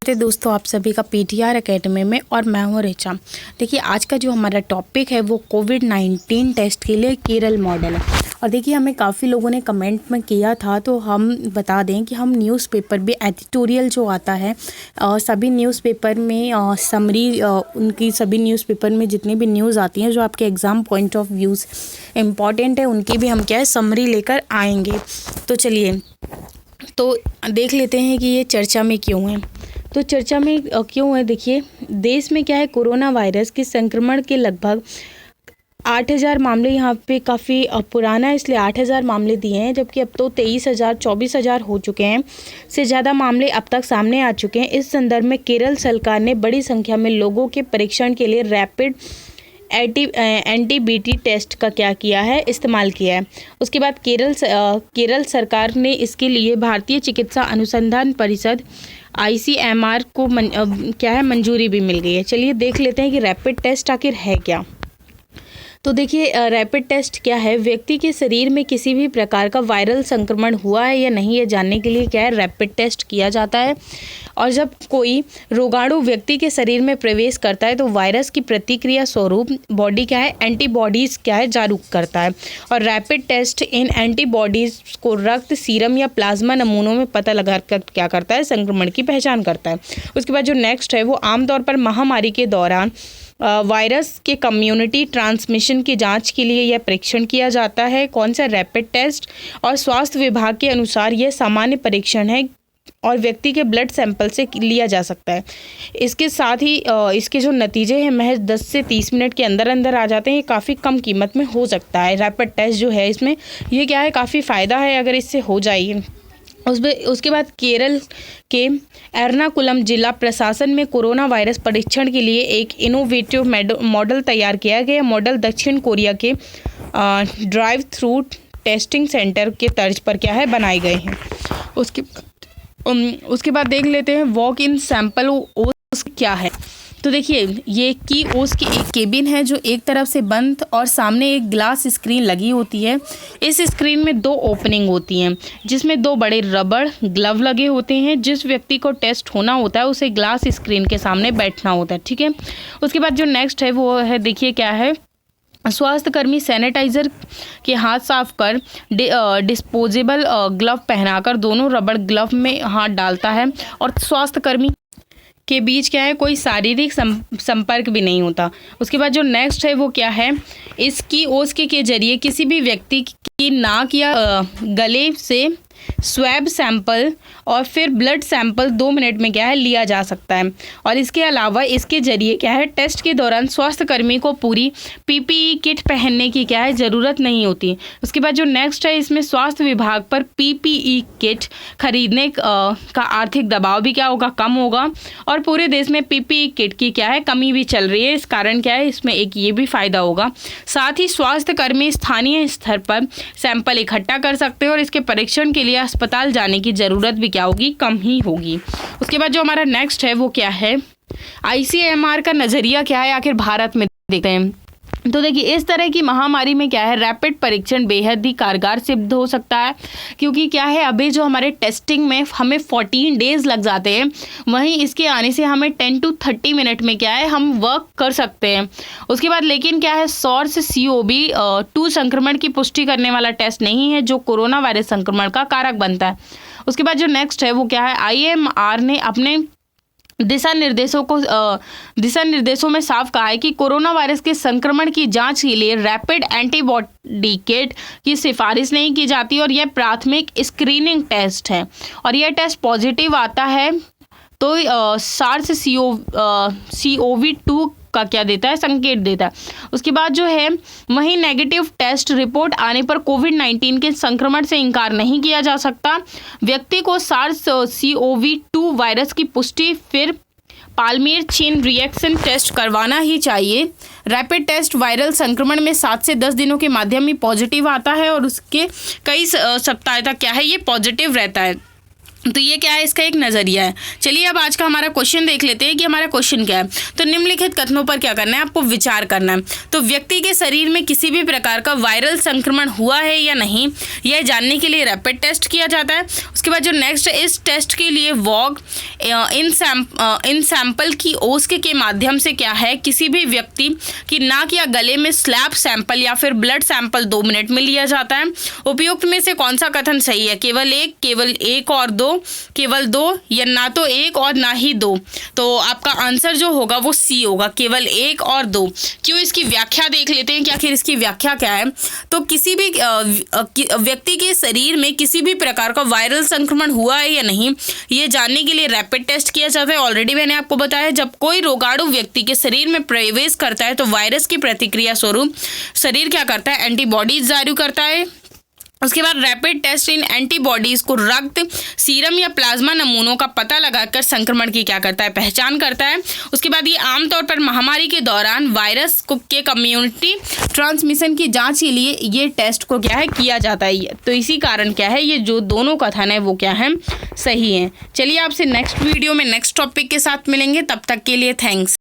स्वागत है दोस्तों आप सभी का पीटीआर एकेडमी में। और मैं हूँ रिचा। देखिए आज का जो हमारा टॉपिक है वो कोविड-19 टेस्ट के लिए केरल मॉडल है। और देखिए हमें काफ़ी लोगों ने कमेंट में किया था, तो हम बता दें कि हम न्यूज़पेपर भी एडिटोरियल जो आता है सभी न्यूज़पेपर में समरी उनकी सभी न्यूज़पेपर में जितनी भी न्यूज़ आती हैं जो आपके exam point of views important है उनकी भी हम क्या है समरी लेकर आएंगे। तो चलिए तो देख लेते हैं कि ये चर्चा में क्यों है। तो चर्चा में क्यों है, देखिए देश में क्या है कोरोना वायरस के संक्रमण के लगभग 8,000 मामले यहाँ पे काफ़ी पुराना है इसलिए 8,000 मामले दिए हैं, जबकि अब तो 23,000 24,000 हो चुके हैं से ज़्यादा मामले अब तक सामने आ चुके हैं। इस संदर्भ में केरल सरकार ने बड़ी संख्या में लोगों के परीक्षण के लिए रैपिड एंटीबीटी टेस्ट का क्या किया है, इस्तेमाल किया है। उसके बाद केरल सरकार ने इसके लिए भारतीय चिकित्सा अनुसंधान परिषद ICMR को मंजूरी भी मिल गई है। चलिए देख लेते हैं कि रैपिड टेस्ट आखिर है क्या। तो देखिए रैपिड टेस्ट क्या है, व्यक्ति के शरीर में किसी भी प्रकार का वायरल संक्रमण हुआ है या नहीं ये जानने के लिए क्या है रैपिड टेस्ट किया जाता है। और जब कोई रोगाणु व्यक्ति के शरीर में प्रवेश करता है तो वायरस की प्रतिक्रिया स्वरूप बॉडी क्या है एंटीबॉडीज़ क्या है जागरूक करता है। और रैपिड टेस्ट इन एंटीबॉडीज़ को रक्त, सीरम या प्लाज्मा नमूनों में पता लगा कर क्या करता है संक्रमण की पहचान करता है। उसके बाद जो नेक्स्ट है वो आमतौर पर महामारी के दौरान वायरस के कम्युनिटी ट्रांसमिशन की जांच के लिए यह परीक्षण किया जाता है। कौन सा रैपिड टेस्ट, और स्वास्थ्य विभाग के अनुसार यह सामान्य परीक्षण है और व्यक्ति के ब्लड सैंपल से लिया जा सकता है। इसके साथ ही इसके जो नतीजे हैं महज 10 से 30 मिनट के अंदर अंदर आ जाते हैं। ये काफ़ी कम कीमत में हो सकता है। रैपिड टेस्ट जो है इसमें ये क्या है काफ़ी फ़ायदा है अगर इससे हो जाए। उसके बाद केरल के एर्नाकुलम जिला प्रशासन में कोरोना वायरस परीक्षण के लिए एक इनोवेटिव मॉडल तैयार किया गया। मॉडल दक्षिण कोरिया के ड्राइव थ्रू टेस्टिंग सेंटर के तर्ज पर क्या है बनाए गए हैं। उसके बाद देख लेते हैं वॉक इन सैंपल ओस क्या है। तो देखिए ये की ओस की एक केबिन है जो एक तरफ से बंद और सामने एक ग्लास स्क्रीन लगी होती है। इस स्क्रीन में 2 ओपनिंग होती हैं जिसमें 2 बड़े रबड़ ग्लव लगे होते हैं। जिस व्यक्ति को टेस्ट होना होता है उसे ग्लास स्क्रीन के सामने बैठना होता है, ठीक है। उसके बाद जो नेक्स्ट है वो है देखिए क्या है, स्वास्थ्यकर्मी सैनिटाइजर के हाथ साफ कर डिस्पोजेबल ग्लव पहनाकर दोनों रबड़ ग्लव में हाथ डालता है और स्वास्थ्यकर्मी के बीच क्या है कोई शारीरिक संपर्क भी नहीं होता। उसके बाद जो नेक्स्ट है वो क्या है, इसकी ओस के जरिए किसी भी व्यक्ति की नाक या गले से स्वैब सैंपल और फिर ब्लड सैंपल 2 मिनट में क्या है लिया जा सकता है। और इसके अलावा इसके जरिए क्या है टेस्ट के दौरान स्वास्थ्यकर्मी को पूरी PPE किट पहनने की क्या है ज़रूरत नहीं होती। उसके बाद जो नेक्स्ट है इसमें स्वास्थ्य विभाग पर PPE किट खरीदने का आर्थिक दबाव भी क्या होगा कम होगा। और पूरे देश में PPE किट की क्या है कमी भी चल रही है, इस कारण क्या है इसमें एक ये भी फ़ायदा होगा। साथ ही स्वास्थ्यकर्मी स्थानीय स्तर पर सैंपल इकट्ठा कर सकते हैं और इसके परीक्षण के लिए अस्पताल जाने की ज़रूरत भी क्या होगी कम ही होगी। उसके बाद जो हमारा नेक्स्ट है वो क्या है, ICMR का नज़रिया क्या है आखिर भारत में, देखते हैं। तो देखिए इस तरह की महामारी में क्या है रैपिड परीक्षण बेहद ही कारगर सिद्ध हो सकता है, क्योंकि क्या है अभी जो हमारे टेस्टिंग में हमें 14 डेज लग जाते हैं, वहीं इसके आने से हमें 10 to 30 मिनट में क्या है हम वर्क कर सकते हैं। उसके बाद लेकिन क्या है SARS CoV-2 संक्रमण की पुष्टि करने वाला टेस्ट नहीं है जो कोरोना वायरस संक्रमण का कारक बनता है। उसके बाद जो नेक्स्ट है वो क्या है, ICMR ने अपने दिशा निर्देशों में साफ कहा है कि कोरोना वायरस के संक्रमण की जांच के लिए रैपिड एंटीबॉडी किट की सिफारिश नहीं की जाती और यह प्राथमिक स्क्रीनिंग टेस्ट है। और यह टेस्ट पॉजिटिव आता है तो SARS CoV-2 का क्या देता है संकेत देता है। उसके बाद जो है वहीं नेगेटिव टेस्ट रिपोर्ट आने पर कोविड-19 के संक्रमण से इनकार नहीं किया जा सकता। व्यक्ति को SARS CoV-2 वायरस की पुष्टि फिर पाल्मियर चेन रिएक्शन टेस्ट करवाना ही चाहिए। रैपिड टेस्ट वायरल संक्रमण में 7 से 10 दिनों के माध्यम में पॉजिटिव आता है और उसके कई सप्ताह तक क्या है ये पॉजिटिव रहता है। तो ये क्या है, इसका एक नज़रिया है। चलिए अब आज का हमारा क्वेश्चन देख लेते हैं कि हमारा क्वेश्चन क्या है। तो निम्नलिखित कथनों पर क्या करना है, आपको विचार करना है। तो व्यक्ति के शरीर में किसी भी प्रकार का वायरल संक्रमण हुआ है या नहीं, यह जानने के लिए रैपिड टेस्ट किया जाता है। उसके बाद जो नेक्स्ट, इस टेस्ट के लिए वॉग इन सैंपल की ओस के माध्यम से क्या है, किसी भी व्यक्ति की नाक या गले में स्लैब सैंपल या फिर ब्लड सैंपल 2 मिनट में लिया जाता है। उपयुक्त में से कौन सा कथन सही है, केवल एक और दो, केवल 2 या ना तो 1 और ना ही 2। तो आपका आंसर जो होगा वो सी होगा, केवल 1 और 2। क्यों, इसकी व्याख्या देख लेते हैं कि आखिर इसकी व्याख्या क्या है। तो किसी भी व्यक्ति के शरीर में किसी भी प्रकार का वायरल संक्रमण हुआ है या नहीं, ये जानने के लिए रैपिड टेस्ट किया जाता है। ऑलरेडी मैंने आपको बताया, जब कोई रोगाणु व्यक्ति के शरीर में प्रवेश करता है तो वायरस की प्रतिक्रिया स्वरूप शरीर क्या करता है, एंटीबॉडीज जारी करता है। उसके बाद रैपिड टेस्ट इन एंटीबॉडीज़ को रक्त, सीरम या प्लाज्मा नमूनों का पता लगाकर संक्रमण की क्या करता है, पहचान करता है। उसके बाद ये आमतौर पर महामारी के दौरान वायरस के कम्युनिटी ट्रांसमिशन की जांच के लिए ये टेस्ट को क्या है, किया जाता है। तो इसी कारण क्या है, ये जो दोनों कथन है वो क्या है, सही है। चलिए आपसे नेक्स्ट वीडियो में नेक्स्ट टॉपिक के साथ मिलेंगे, तब तक के लिए थैंक्स।